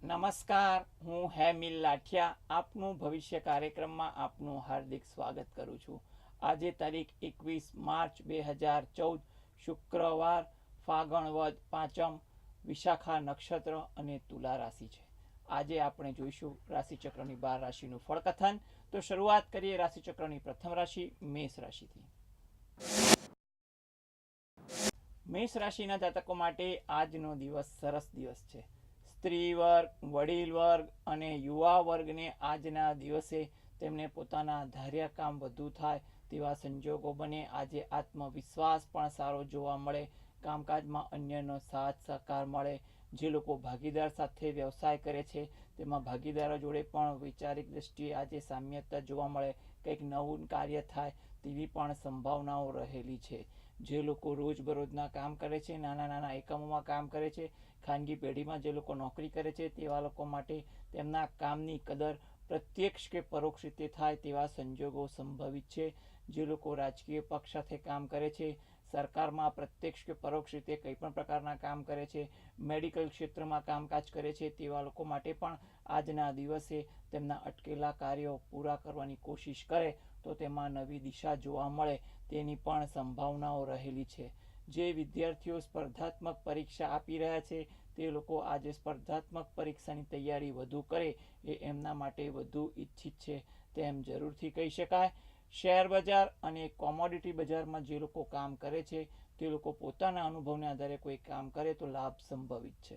નમસ્કાર, હું હેમિલ લાઠિયા આપનું ભવિષ્ય કાર્યક્રમમાં આપનું હાર્દિક સ્વાગત કરું છું। આજે તારીખ 21 માર્ચ 2014 શુક્રવાર, ફાગણ વદ પાંચમ, વિશાખા નક્ષત્ર અને તુલા રાશિ છે। આજે આપણે જોઈશું રાશિચક્રની 12 રાશિનું ફળકથન। તો શરૂઆત કરીએ રાશિચક્રની પ્રથમ રાશિ મેષ રાશિથી। મેષ રાશિના જાતકો માટે આજનો દિવસ સરસ દિવસ છે। સ્ત્રી વર્ગ, વડીલ વર્ગ અને યુવા વર્ગને આજના દિવસે તેમને પોતાના ધાર્યા કામ વધુ થાય તેવા સંજોગો બને। આજે આત્મવિશ્વાસ પણ સારો જોવા મળે, કામકાજમાં અન્યનો સાથ સહકાર મળે। જે લોકો ભાગીદાર સાથે વ્યવસાય કરે છે તેમાં ભાગીદારો જોડે પણ વૈચારિક દ્રષ્ટિએ આજે સામ્યતા જોવા મળે, કંઈક નવું કાર્ય થાય તેવી પણ સંભાવનાઓ રહેલી છે। જે લોકો રોજબરોજના કામ કરે છે, નાના નાના એકમોમાં કામ કરે છે, ખાનગી પેઢીમાં જે લોકો નોકરી કરે છે તેવા લોકો માટે તેમના કામની કદર પ્રત્યક્ષ કે પરોક્ષ રીતે થાય તેવા સંજોગો સંભવિત છે। જે લોકો રાજકીય પક્ષ સાથે કામ કરે છે, સરકારમાં પ્રત્યક્ષ કે પરોક્ષ રીતે કંઈ પણ પ્રકારના કામ કરે છે, મેડિકલ ક્ષેત્રમાં કામકાજ કરે છે તેવા લોકો માટે પણ આજના દિવસે તેમના અટકેલા કાર્યો પૂરા કરવાની કોશિશ કરે તો તેમાં નવી દિશા જોવા મળે તેની પણ સંભાવનાઓ રહેલી છે। જે વિદ્યાર્થીઓ સ્પર્ધાત્મક પરીક્ષા આપી રહ્યા છે તે લોકો આજે સ્પર્ધાત્મક પરીક્ષાની તૈયારી વધુ કરે એ એમના માટે વધુ ઈચ્છિત છે તેમ જરૂરથી કહી શકાય। શેર બજાર અને કોમોડિટી બજારમાં જે લોકો કામ કરે છે તે લોકો પોતાના અનુભવને આધારે કોઈ કામ કરે તો લાભ સંભવિત છે।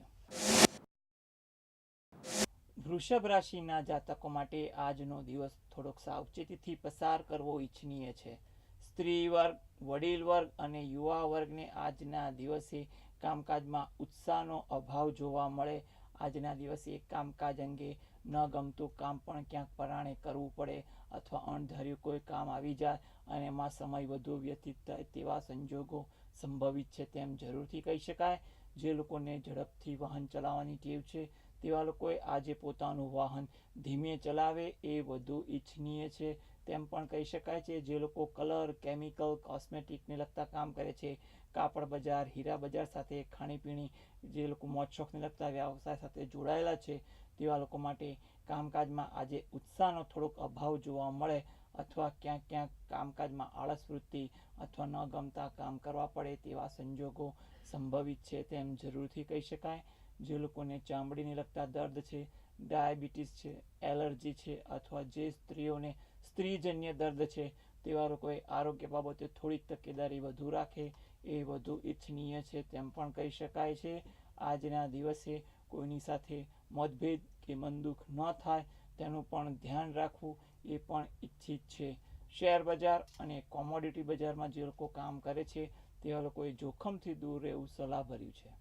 વૃષભ રાશિના જાતકો માટે આજનો દિવસ થોડોક સાવચેતીથી પસાર કરવો ઈચ્છનીય છે। સ્ત્રી વર્ગ, વડીલ વર્ગ અને યુવા વર્ગને આજના દિવસે કામકાજમાં ઉત્સાહનો અભાવ જોવા મળે। આજના દિવસે કામકાજ અંગે ન ગમતું કામ પણ ક્યાંક પરાણે કરવું પડે અથવા અણધાર્યું કોઈ કામ આવી જાય અને એમાં સમય વધુ વ્યતીત થાય તેવા સંજોગો સંભવિત છે તેમ જરૂરથી કહી શકાય। જે લોકોને ઝડપથી વાહન ચલાવવાની ટેવ છે તેવા લોકોએ આજે પોતાનું વાહન ધીમે ચલાવે એ વધુ ઈચ્છનીય છે તેમ પણ કહી શકાય છે। જે લોકો કલર, કેમિકલ, કોસ્મેટિકને લગતા કામ કરે છે, કાપડ બજાર, હીરા બજાર સાથે ખાણીપીણી, જે લોકો મોજ શોખને લગતા વ્યવસાય સાથે જોડાયેલા છે તેવા લોકો માટે કામકાજમાં આજે ઉત્સાહનો થોડોક અભાવ જોવા મળે અથવા ક્યાંક ક્યાંક કામકાજમાં આળસ વૃત્તિ અથવા ન ગમતા કામ કરવા પડે તેવા સંજોગો સંભવિત છે તેમ જરૂરથી કહી શકાય। જે લોકોને ચામડીને લગતા દર્દ છે, ડાયાબિટીસ છે, એલર્જી છે અથવા જે સ્ત્રીઓને સ્ત્રીજન્ય દર્દ છે તેવા લોકોએ આરોગ્ય બાબતે થોડીક તકેદારી વધુ રાખે એ વધુ ઈચ્છનીય છે તેમ પણ કહી શકાય છે। આજના દિવસે કોઈની સાથે મતભેદ કે મનદુખ ન થાય તેનું પણ ધ્યાન રાખવું એ પણ ઈચ્છિત છે। શેર બજાર અને કોમોડિટી બજારમાં જે લોકો કામ કરે છે તેવા લોકોએ જોખમથી દૂર રહેવું સલાહભર્યું છે।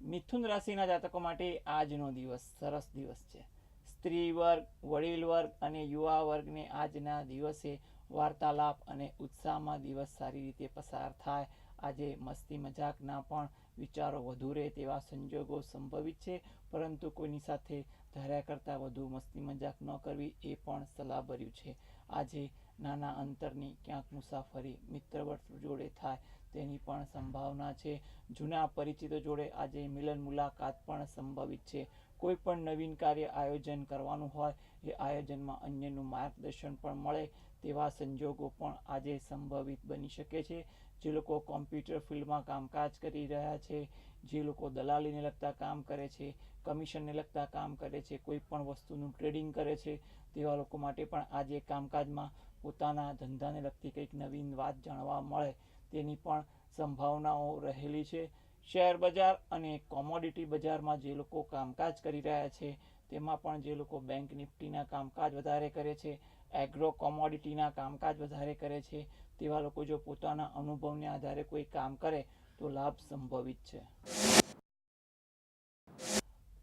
મિથુન રાશિના જાતકો માટે આજનો દિવસ સરસ દિવસ છે। સ્ત્રી વર્ગ, વડીલ વર્ગ અને યુવા વર્ગને આજના દિવસે વાર્તાલાપ અને ઉત્સાહમાં દિવસ સારી રીતે પસાર થાય। આજે મસ્તી મજાકના પણ વિચારો વધુ રહે તેવા સંજોગો સંભવિત છે, પરંતુ કોઈની સાથે ધાર્યા કરતાં વધુ મસ્તી મજાક ન કરવી એ પણ સલાહભર્યું છે। આજે નાના અંતરની ક્યાંક મુસાફરી મિત્રવર્ગ જોડે થાય તેની પણ સંભાવના છે। જૂના પરિચિતો જોડે આજે મિલન મુલાકાત પણ સંભવિત છે। કોઈ પણ નવીન કાર્ય આયોજન કરવાનું હોય એ આયોજનમાં અન્યનું માર્ગદર્શન પણ મળે તેવા સંજોગો પણ આજે સંભવિત બની શકે છે। જે લોકો કોમ્પ્યુટર ફિલ્ડમાં કામકાજ કરી રહ્યા છે, જે લોકો દલાલીને લગતા કામ કરે છે, કમિશનને લગતા કામ કરે છે, કોઈ પણ વસ્તુનું ટ્રેડિંગ કરે છે તેવા લોકો માટે પણ આજે કામકાજમાં પોતાના ધંધાને લગતી કંઈક નવીન વાત જાણવા મળે તેની પણ સંભાવનાઓ રહેલી છે। શેર બજાર અને કોમોડિટી બજારમાં જે લોકો કામકાજ કરી રહ્યા છે તેમાં પણ જે લોકો બેંક નિફ્ટીના કામકાજ વધારે કરે છે, એગ્રો કોમોડિટીના કામકાજ વધારે કરે છે તેવા લોકો જો પોતાના અનુભવને આધારે કોઈ કામ કરે તો લાભ સંભવિત છે।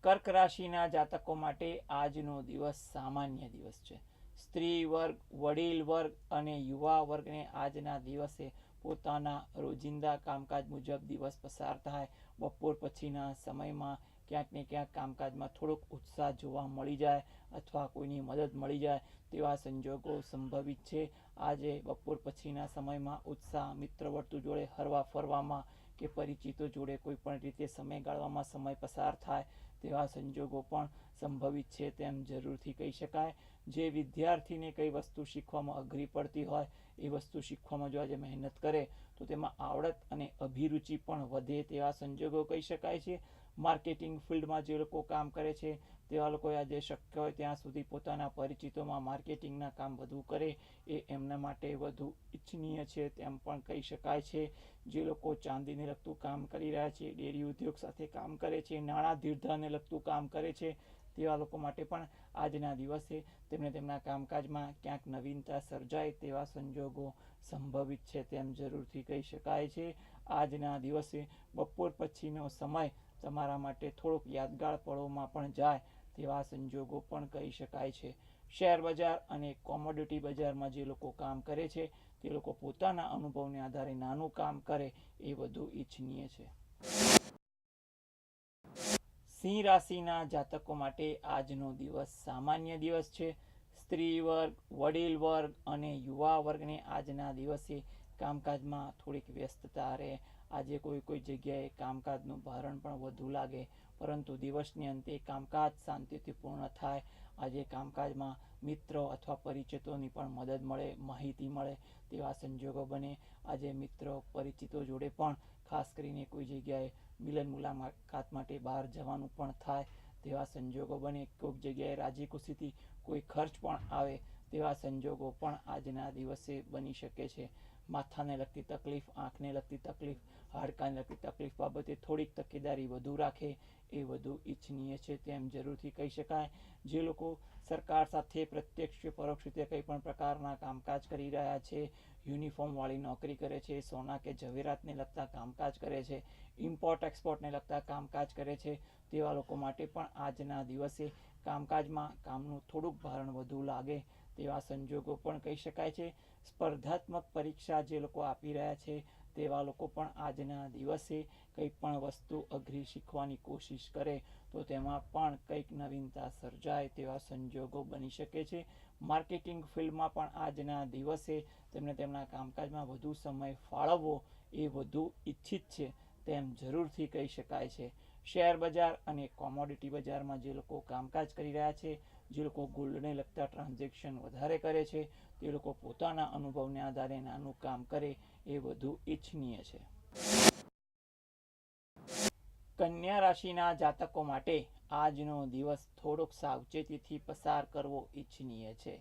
કર્ક રાશિના જાતકો માટે આજનો દિવસ સામાન્ય દિવસ છે। સ્ત્રી વર્ગ, વડીલ વર્ગ અને યુવા વર્ગને આજના દિવસે પોતાના રોજિંદા કામકાજ મુજબ દિવસ પસાર થાય। બપોર પછીના સમયમાં ક્યાંક ને ક્યાંક કામકાજમાં થોડોક ઉત્સાહ જોવા મળી જાય અથવા કોઈની મદદ મળી જાય તેવા સંજોગો સંભવિત છે। આજે બપોર પછીના સમયમાં ઉત્સાહ મિત્રવર્તુ જોડે હરવા ફરવામાં કે પરિચિતો જોડે કોઈ પણ રીતે સમય ગાળવામાં સમય પસાર થાય તેવા સંજોગો પણ સંભવિત છે તેમ જરૂરથી કહી શકાય. જે વિદ્યાર્થીને કઈ વસ્તુ શીખવામાં અઘરી પડતી હોય એ વસ્તુ શીખવામાં જો આજે મહેનત કરે તો તેમાં આવડત અને અભિરુચિ પણ વધે તેવા સંજોગો કહી શકાય છે. માર્કેટિંગ ફિલ્ડમાં જે લોકો કામ કરે છે તેવા લોકોએ આજે શક્ય હોય ત્યાં સુધી પોતાના પરિચિતોમાં માર્કેટિંગના કામ વધુ કરે એ એમના માટે વધુ ઈચ્છનીય છે તેમ પણ કહી શકાય છે. જે લોકો ચાંદીને લગતું કામ કરી રહ્યા છે, ડેરી ઉદ્યોગ સાથે કામ કરે છે, નાણાં ધીરધાને લગતું કામ કરે છે તેવા લોકો માટે પણ આજના દિવસે તેમને તેમના કામકાજમાં ક્યાંક નવીનતા સર્જાય તેવા સંજોગો સંભવિત છે તેમ જરૂરથી કહી શકાય છે. આજના દિવસે બપોર પછીનો સમય તમારા માટે થોડોક યાદગાર પળોમાં પણ જાય તેવા સંજોગો પણ કહી શકાય છે. શેર બજાર અને કોમોડિટી બજારમાં જે લોકો કામ કરે છે તે લોકો પોતાના અનુભવને આધારે નાનું કામ કરે એ વધુ ઈચ્છનીય છે. સિંહ રાશિના જાતકો માટે આજનો દિવસ સામાન્ય દિવસ છે. સ્ત્રી વર્ગ, વડીલ વર્ગ અને યુવા વર્ગને આજના દિવસે કામકાજમાં થોડીક વ્યસ્તતા રહે. આજે કોઈ જગ્યાએ કામકાજનું ભારણ પણ વધુ લાગે, પરંતુ દિવસની અંતે કામકાજ શાંતિથી પૂર્ણ થાય. આજે કામકાજમાં મિત્રો અથવા પરિચિતોની પણ મદદ મળે, માહિતી મળે તેવા સંજોગો બને. આજે મિત્રો પરિચિતો જોડે પણ ખાસ કરીને કોઈ જગ્યાએ મિલન મુલાકાત માટે બહાર જવાનું પણ થાય તેવા સંજોગો બને. કોઈક જગ્યાએ રાજી ખુશીથી કોઈ ખર્ચ પણ આવે તેવા સંજોગો પણ આજના દિવસે બની શકે છે. માથાને લગતી તકલીફ, આંખને લગતી તકલીફ, હાડકાને લગતી તકલીફ બાબતે થોડીક તકેદારી વધુ રાખે એ વધુ ઈચ્છનીય છે તેમ જરૂરથી કહી શકાય. જે લોકો સરકાર સાથે પ્રત્યક્ષ કે પરોક્ષ રીતે કંઈ પણ પ્રકારના કામકાજ કરી રહ્યા છે, યુનિફોર્મવાળી નોકરી કરે છે, સોના કે ઝવેરાતને લગતા કામકાજ કરે છે, ઇમ્પોર્ટ એક્સપોર્ટને લગતા કામકાજ કરે છે તેવા લોકો માટે પણ આજના દિવસે કામકાજમાં કામનું થોડુંક ભારણ વધુ લાગે તેવા સંજોગો પણ કહી શકાય છે. સ્પર્ધાત્મક પરીક્ષા જે લોકો આપી રહ્યા છે તેવા લોકો પણ આજના દિવસે કંઈ પણ વસ્તુ અઘરી શીખવાની કોશિશ કરે તો તેમાં પણ કંઈક નવીનતા સર્જાય તેવા સંજોગો બની શકે છે. માર્કેટિંગ ફિલ્ડમાં પણ આજના દિવસે તેમને તેમના કામકાજમાં વધુ સમય ફાળવવો એ વધુ ઈચ્છિત છે તેમ જરૂરથી કહી શકાય છે. શેર બજાર અને કોમોડિટી બજારમાં જે લોકો કામકાજ કરી રહ્યા છે, જે લોકો ગોલ્ડને લગતા ટ્રાન્ઝેક્શન વધારે કરે છે, તે લોકો પોતાના અનુભવને આધારે નાનું કામ કરે એ વધુ ઈચ્છનીય છે. કન્યા રાશિના જાતકો માટે આજનો દિવસ થોડોક સાવચેતીથી પસાર કરવો ઈચ્છનીય છે.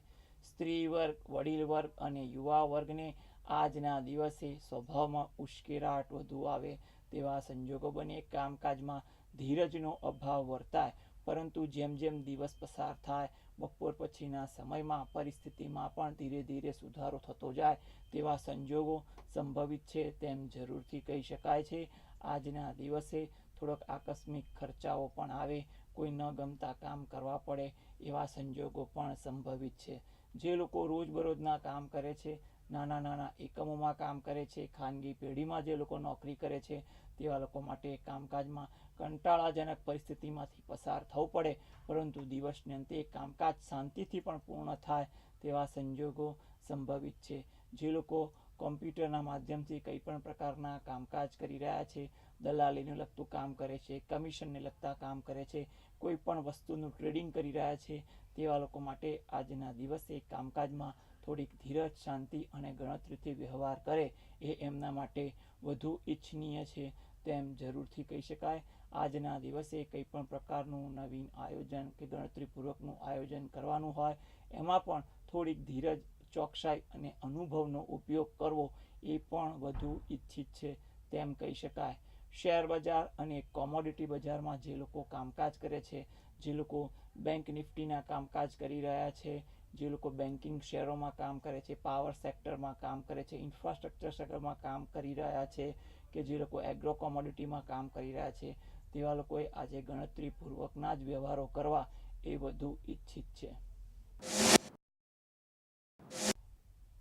સ્ત્રી વર્ગ, વડીલ વર્ગ અને યુવા વર્ગને આજના દિવસે સ્વભાવમાં ઉશ્કેરાટ વધુ આવે તેવા સંજોગો બને. કામકાજમાં ધીરજનો અભાવ વર્તાય, પરંતુ જેમ જેમ દિવસ પસાર થાય બપોર પછીના સમયમાં પરિસ્થિતિમાં પણ ધીરે ધીરે સુધારો થતો જાય તેવા સંજોગો સંભવિત છે તેમ જરૂરથી કહી શકાય છે. આજના દિવસે થોડોક આકસ્મિક ખર્ચાઓ પણ આવે, કોઈ ન ગમતા કામ કરવા પડે એવા સંજોગો પણ સંભવિત છે. જે લોકો રોજબરોજના કામ કરે છે, નાના નાના એકમોમાં કામ કરે છે, ખાનગી પેઢીમાં જે લોકો નોકરી કરે છે તેવા લોકો માટે કામકાજમાં કંટાળાજનક પરિસ્થિતિમાંથી પસાર થવું પડે, પરંતુ દિવસને અંતે કામકાજ શાંતિથી પણ પૂર્ણ થાય તેવા સંજોગો સંભવિત છે. જે લોકો કોમ્પ્યુટરના માધ્યમથી કંઈ પણ પ્રકારના કામકાજ કરી રહ્યા છે, દલાલીને લગતું કામ કરે છે, કમિશનને લગતા કામ કરે છે, કોઈ પણ વસ્તુનું ટ્રેડિંગ કરી રહ્યા છે તેવા લોકો માટે આજના દિવસે કામકાજમાં થોડીક ધીરજ, શાંતિ અને ગણતરીથી વ્યવહાર કરે એ એમના માટે વધુ ઈચ્છનીય છે તેમ જરૂરથી કહી શકાય. આજના દિવસે કંઈ પણ પ્રકારનું નવીન આયોજન કે ગણતરીપૂર્વકનું આયોજન કરવાનું હોય એમાં પણ થોડીક ધીરજ, ચોકસાઈ અને અનુભવનો ઉપયોગ કરવો એ પણ વધુ ઈચ્છિત છે તેમ કહી શકાય. શેર બજાર અને કોમોડિટી બજારમાં જે લોકો કામકાજ કરે છે, જે લોકો બેંક નિફ્ટીના કામકાજ કરી રહ્યા છે, જે લોકો બેન્કિંગ શેરોમાં કામ કરે છે, પાવર સેક્ટરમાં કામ કરે છે, ઇન્ફ્રાસ્ટ્રક્ચર સેક્ટરમાં કામ કરી રહ્યા છે, કે જે લોકો એગ્રો કોમોડિટીમાં કામ કરી રહ્યા છે તેવા લોકોએ આજે ગણતરીપૂર્વકના જ વ્યવહારો કરવા એ વધુ ઈચ્છિત છે.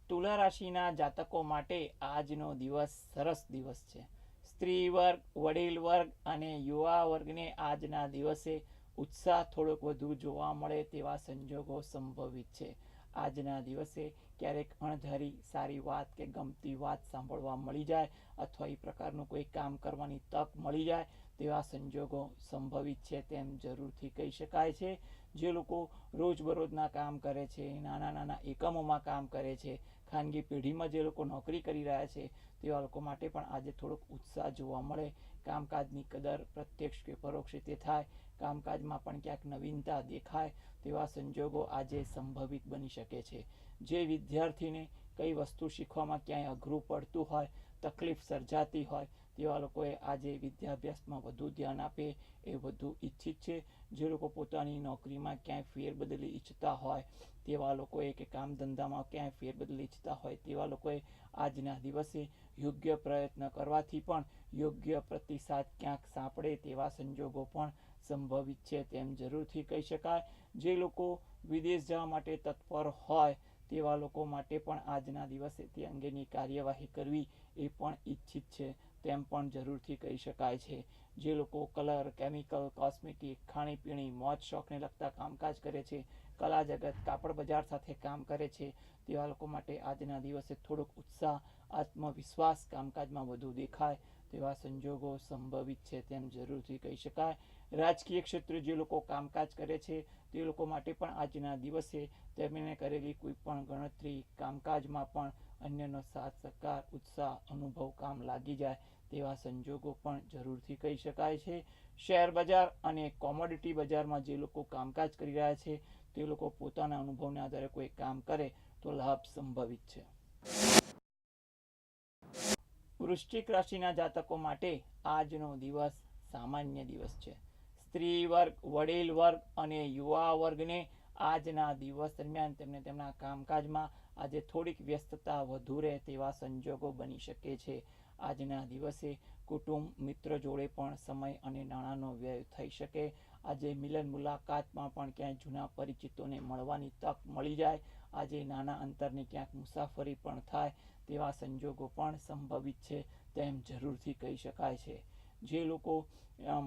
તુલા રાશિના જાતકો માટે આજનો દિવસ સરસ દિવસ છે. સ્ત્રી વર્ગ, વડીલ વર્ગ અને યુવા વર્ગને આજના દિવસે ઉત્સાહ થોડોક વધુ જોવા મળે તેવા સંજોગો સંભવિત છે. આજના દિવસે ક્યારેક અણધારી સારી વાત કે ગમતી વાત સાંભળવા મળી જાય અથવા એ પ્રકારનું કોઈ કામ કરવાની તક મળી જાય તેવા સંજોગો સંભવિત છે તેમ જરૂરથી કહી શકાય છે. જે લોકો રોજબરોજના કામ કરે છે, નાના નાના એકમોમાં કામ કરે છે, ખાનગી પેઢીમાં જે લોકો નોકરી કરી રહ્યા છે તેવા લોકો માટે પણ આજે થોડોક ઉત્સાહ જોવા મળે. કામકાજની કદર પ્રત્યક્ષ કે પરોક્ષ રીતે થાય, કામકાજમાં પણ ક્યાંક નવીનતા દેખાય તેવા સંજોગો આજે સંભવિત બની શકે છે. જે વિદ્યાર્થીને કઈ વસ્તુ શીખવામાં ક્યાંય અઘરું પડતું હોય, તકલીફ સર્જાતી હોય તેવા લોકોએ આજે વિદ્યાભ્યાસમાં વધુ ધ્યાન આપે એ વધુ ઈચ્છિત છે. જે લોકો પોતાની નોકરીમાં ક્યાંય ફેરબદલી ઈચ્છતા હોય તેવા લોકોએ કે કામ ધંધામાં ક્યાંય ફેરબદલી ઈચ્છતા હોય તેવા લોકોએ આજના દિવસે યોગ્ય પ્રયત્ન કરવાથી પણ યોગ્ય પ્રતિસાદ ક્યાંક સાંપડે તેવા સંજોગો પણ સંભવિત છે તેમ જરૂરથી કહી શકાય. જે લોકો વિદેશ જવા માટે તત્પર હોય તેવા લોકો માટે પણ આજના દિવસે તે અંગેની કાર્યવાહી કરવી એ પણ ઈચ્છિત છે તેમ પણ જરૂરથી કહી શકાય છે. જે લોકો કલર, કેમિકલ, કોસ્મેટિક, ખાણીપીણી, મોજ શોખને લગતા કામકાજ કરે છે, કલા જગત, કાપડ બજાર સાથે કામ કરે છે તેવા લોકો માટે આજના દિવસે થોડોક ઉત્સાહ, આત્મવિશ્વાસ કામકાજમાં વધુ દેખાય તેવા સંજોગો સંભવિત છે તેમ જરૂરથી કહી શકાય. રાજકીય ક્ષેત્રે જે લોકો કામકાજ કરે છે તે લોકો માટે પણ આજના દિવસે તેમને કરેલી કોઈ પણ ગણતરી, કામકાજમાં પણ અન્યનો સાથ સહકાર, ઉત્સાહ, અનુભવ કામ લાગી જાય તેવા સંજોગો પણ જરૂરથી કહી શકાય છે. શેર બજાર અને કોમોડિટી બજારમાં જે લોકો કામકાજ કરી રહ્યા છે તે લોકો પોતાના અનુભવના આધારે કોઈ કામ કરે તો લાભ સંભવિત છે. વૃશ્ચિક રાશિના જાતકો માટે આજનો દિવસ સામાન્ય દિવસ છે. સ્ત્રી વર્ગ, વડીલ વર્ગ અને યુવા વર્ગને આજના દિવસ દરમિયાન તેમને તેમના કામકાજમાં આજે થોડીક વ્યસ્તતા વધુ રહે તેવા સંજોગો બની શકે છે. આજના દિવસે કુટુંબ, મિત્ર જોડે પણ સમય અને નાણાંનો વ્યય થઈ શકે. આજે મિલન મુલાકાતમાં પણ ક્યાંય જૂના પરિચિતોને મળવાની તક મળી જાય. આજે નાના અંતરની ક્યાંક મુસાફરી પણ થાય તેવા સંજોગો પણ સંભવિત છે તેમ જરૂરથી કહી શકાય છે. જે લોકો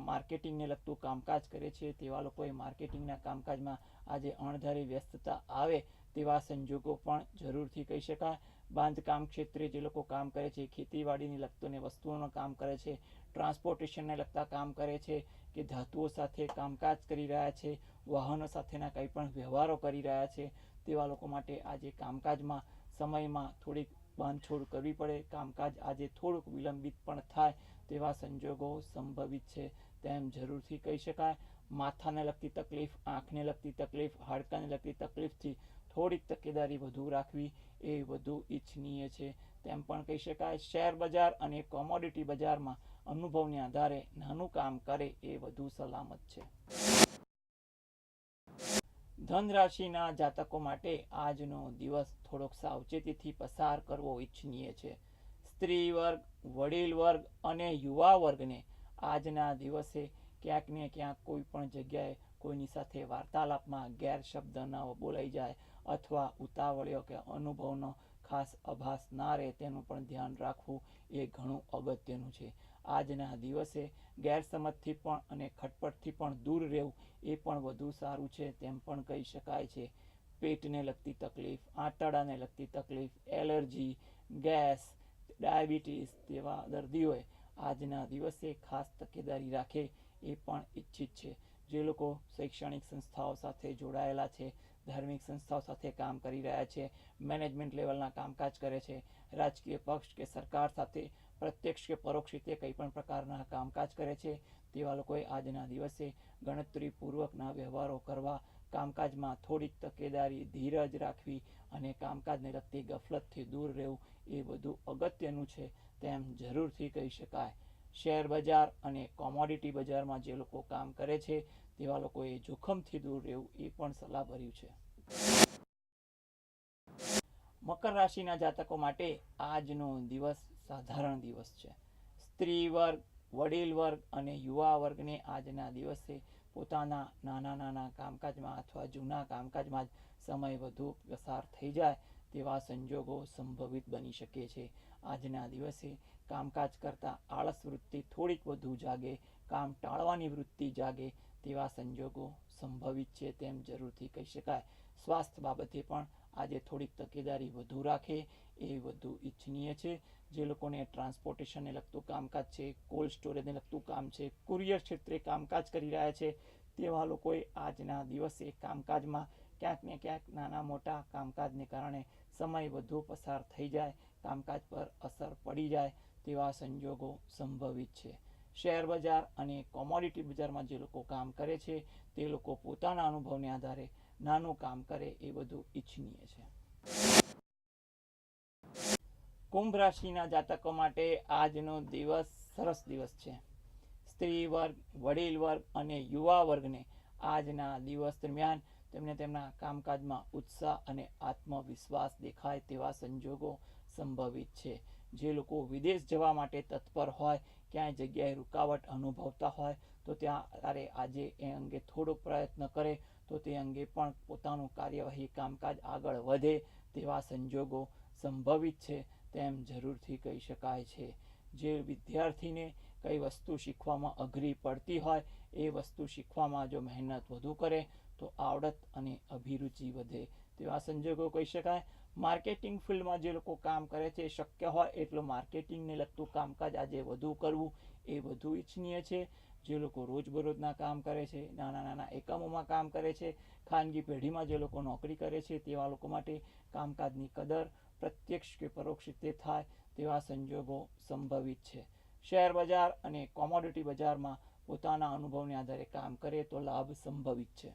માર્કેટિંગને લગતું કામકાજ કરે છે તેવા લોકોએ માર્કેટિંગના કામકાજમાં આજે અણધારી વ્યસ્તતા આવે તેવા સંજોગો પણ જરૂરથી કહી શકાય. બાંધકામ ક્ષેત્રે જે લોકો કામ કરે છે, ખેતીવાડીને લગતું વસ્તુઓનું કામ કરે છે, ટ્રાન્સપોર્ટેશનને લગતા કામ કરે છે કે ધાતુઓ સાથે કામકાજ કરી રહ્યા છે, વાહનો સાથેના કંઈ પણ વ્યવહારો કરી રહ્યા છે તેવા લોકો માટે આજે કામકાજમાં સમયમાં થોડીક બાંધછોડ કરવી પડે. કામકાજ આજે થોડુંક વિલંબિત પણ થાય તેવા સંજોગો સંભવિત છે તેમ જરૂરથી કહી શકાય. માથાને લગતી તકલીફ, આંખને લગતી તકલીફ, હાડકાને લગતી તકલીફથી થોડીક તકેદારી વધુ રાખવી એ વધુ ઈચ્છનીય છે તેમ પણ કહી શકાય. શેર બજાર અને કોમોડિટી બજારમાં અનુભવને આધારે નાનું કામ કરે એ વધુ સલામત છે. ધન રાશિના જાતકો માટે આજનો દિવસ થોડોક સાવચેતીથી પસાર કરવો ઈચ્છનીય છે. સ્ત્રી વર્ગ, વડીલ વર્ગ અને યુવા વર્ગને આજના દિવસે ક્યાંક ને ક્યાંક કોઈ પણ જગ્યાએ કોઈની સાથે વાર્તાલાપમાં ગેરશબ્દ ન બોલાઈ જાય અથવા ઉતાવળ્યો કે અનુભવનો ખાસ આભાસ ના રહે તેનું પણ ધ્યાન રાખવું એ ઘણું અગત્યનું છે. આજના દિવસે ગેરસમજથી પણ અને ખટપટથી પણ દૂર રહેવું એ પણ વધુ સારું છે તેમ પણ કહી શકાય છે. પેટને લગતી તકલીફ, આંતરડાને લગતી તકલીફ, એલર્જી, ગેસ, ડાયાબિટીસ તેવા દર્દીઓએ આજના દિવસે ખાસ તકેદારી રાખે એ પણ ઈચ્છિત છે. જે લોકો શૈક્ષણિક સંસ્થાઓ સાથે જોડાયેલા છે, ધાર્મિક સંસ્થાઓ સાથે કામ કરી રહ્યા છે, મેનેજમેન્ટ લેવલના કામકાજ કરે છે, રાજકીય પક્ષ કે સરકાર સાથે પ્રત્યક્ષ કે પરોક્ષ રીતે કંઈ પણ પ્રકારના કામકાજ કરે છે તેવા લોકોએ આજના દિવસે ગણતરીપૂર્વકના વ્યવહારો કરવા, કામકાજમાં થોડીક તકેદારી, ધીરજ રાખવી અને કામકાજને લગતી ગફલતથી દૂર રહેવું એ વધુ અગત્યનું છે તેમ જરૂરથી કહી શકાય. શેર બજાર અને કોમોડિટી બજારમાં જે લોકો કામ કરે છે તેવા લોકોએ જોખમથી દૂર રહેવું એ પણ સલાહભર્યું છે. મકર રાશિના જાતકો માટે આજનો દિવસ સાધારણ દિવસ છે. સ્ત્રી વર્ગ, વડીલ વર્ગ અને યુવા વર્ગને આજના દિવસે પોતાના નાના નાના કામકાજમાં અથવા જૂના કામકાજમાં જ સમય વધુ પસાર થઈ જાય તેવા સંજોગો સંભવિત બની શકે છે. આજના દિવસે કામકાજ કરતાં આળસ વૃત્તિ થોડીક વધુ જાગે, કામ ટાળવાની વૃત્તિ જાગે તેવા સંજોગો સંભવિત છે તેમ જરૂરથી કહી શકાય. સ્વાસ્થ્ય બાબતે પણ આજે થોડીક તકેદારી વધુ રાખે એ વધુ ઈચ્છનીય છે. જે લોકોને ટ્રાન્સપોર્ટેશનને લગતું કામકાજ છે, કોલ્ડ સ્ટોરેજને લગતું કામ છે, કુરિયર ક્ષેત્રે કામકાજ કરી રહ્યા છે, તેવા લોકોએ આજના દિવસે કામકાજમાં ક્યાંક ને ક્યાંક નાના મોટા કામકાજને કારણે સમય વધુ પસાર થઈ જાય, કામકાજ પર અસર પડી જાય તેવા સંજોગો સંભવિત છે. શેર બજાર અને કોમોડિટી બજારમાં જે લોકો કામ કરે છે તે લોકો પોતાના અનુભવને આધારે નાનું કામ કરે એ બધું ઈચ્છનીય છે. કુંભ રાશિના જાતકો માટે આજનો દિવસ સરસ દિવસ છે. સ્ત્રી વર્ગ, વડીલ વર્ગ અને યુવા વર્ગને આજના દિવસ દરમિયાન તેમને તેમના કામકાજમાં ઉત્સાહ અને આત્મવિશ્વાસ દેખાય તેવા સંજોગો સંભવિત છે. જે લોકો વિદેશ જવા માટે તત્પર હોય, ક્યાંય જગ્યાએ રૂકાવટ અનુભવતા હોય તો ત્યારે આજે એ અંગે થોડો પ્રયત્ન કરે તો તે અંગે પણ પોતાનું કાર્યવાહી કામકાજ આગળ વધે તેવા સંજોગો સંભવિત છે તેમ જરૂરથી કહી શકાય છે. જે વિદ્યાર્થીને કઈ વસ્તુ શીખવામાં અઘરી પડતી હોય એ વસ્તુ શીખવામાં જો મહેનત વધુ કરે તો આવડત અને અભિરુચિ વધે તેવા સંજોગો કહી શકાય. માર્કેટિંગ ફિલ્ડમાં જે લોકો કામ કરે છે શક્ય હોય એટલું માર્કેટિંગને લગતું કામકાજ આજે વધુ કરવું એ વધુ ઈચ્છનીય છે. જે લોકો રોજબરોજના કામ કરે છે, નાના નાના એકમોમાં કામ કરે છે, ખાનગી પેઢીમાં જે લોકો નોકરી કરે છે તેવા લોકો માટે કામકાજની કદર પ્રત્યક્ષ કે પરોક્ષ રીતે થાય તેવા સંજોગો સંભવિત છે. શેર બજાર અને કોમોડિટી બજારમાં પોતાના અનુભવને આધારે કામ કરે તો લાભ સંભવિત છે.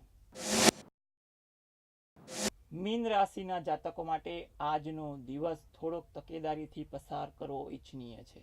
મીન રાશિના જાતકો માટે આજનો દિવસ થોડોક તકેદારીથી પસાર કરવો ઈચ્છનીય છે.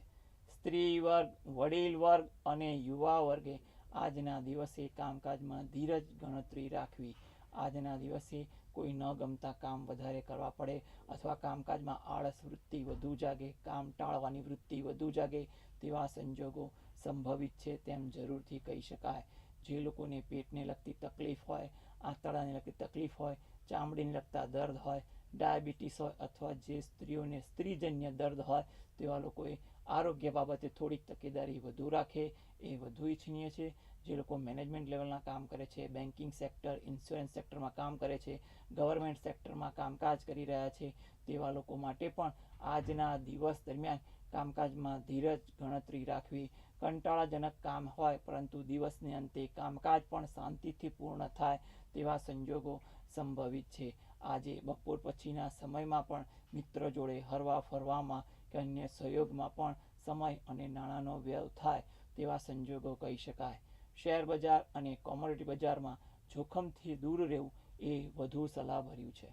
સ્ત્રી વર્ગ, વડીલ વર્ગ અને યુવા વર્ગે આજના દિવસે કામકાજમાં ધીરજ ગણતરી રાખવી. આજના દિવસે કોઈ ન ગમતા કામ વધારે કરવા પડે અથવા કામકાજમાં આળસ વૃત્તિ વધુ જાગે, કામ ટાળવાની વૃત્તિ વધુ જાગે તેવા સંજોગો સંભવિત છે તેમ જરૂરથી કહી શકાય. જે લોકોને પેટને લગતી તકલીફ હોય, આંતરડાને લગતી તકલીફ હોય, ચામડીને લગતા દર્દ હોય, ડાયાબિટીસ હોય અથવા જે સ્ત્રીઓને સ્ત્રીજન્ય દર્દ હોય તેવા લોકોએ આરોગ્ય બાબતે થોડીક તકેદારી વધુ રાખે એ વધુ ઈચ્છનીય છે. જે લોકો મેનેજમેન્ટ લેવલના કામ કરે છે, બેન્કિંગ સેક્ટર, ઇન્સ્યોરન્સ સેક્ટરમાં કામ કરે છે, ગવર્મેન્ટ સેક્ટરમાં કામકાજ કરી રહ્યા છે તેવા લોકો માટે પણ આજના દિવસ દરમિયાન કામકાજમાં ધીરજ ગણતરી રાખવી. કંટાળાજનક કામ હોય પરંતુ દિવસને અંતે કામકાજ પણ શાંતિથી પૂર્ણ થાય તેવા સંજોગો સંભવિત છે. આજે બપોર પછીના સમયમાં પણ મિત્રો જોડે હરવા ફરવામાં કે અન્ય સહયોગમાં પણ સમય અને નાણાંનો વ્યય થાય તેવા સંજોગો કહી શકાય. શેર બજાર અને કોમોડિટી બજારમાં જોખમથી દૂર રહેવું એ વધુ સલાહભર્યું છે.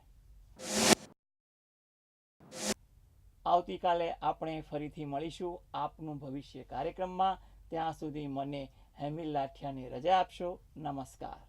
આવતીકાલે આપણે ફરીથી મળીશું આપનું ભવિષ્ય કાર્યક્રમમાં. ત્યાં સુધી મને હેમિલ લાઠિયાને રજા આપશો. નમસ્કાર.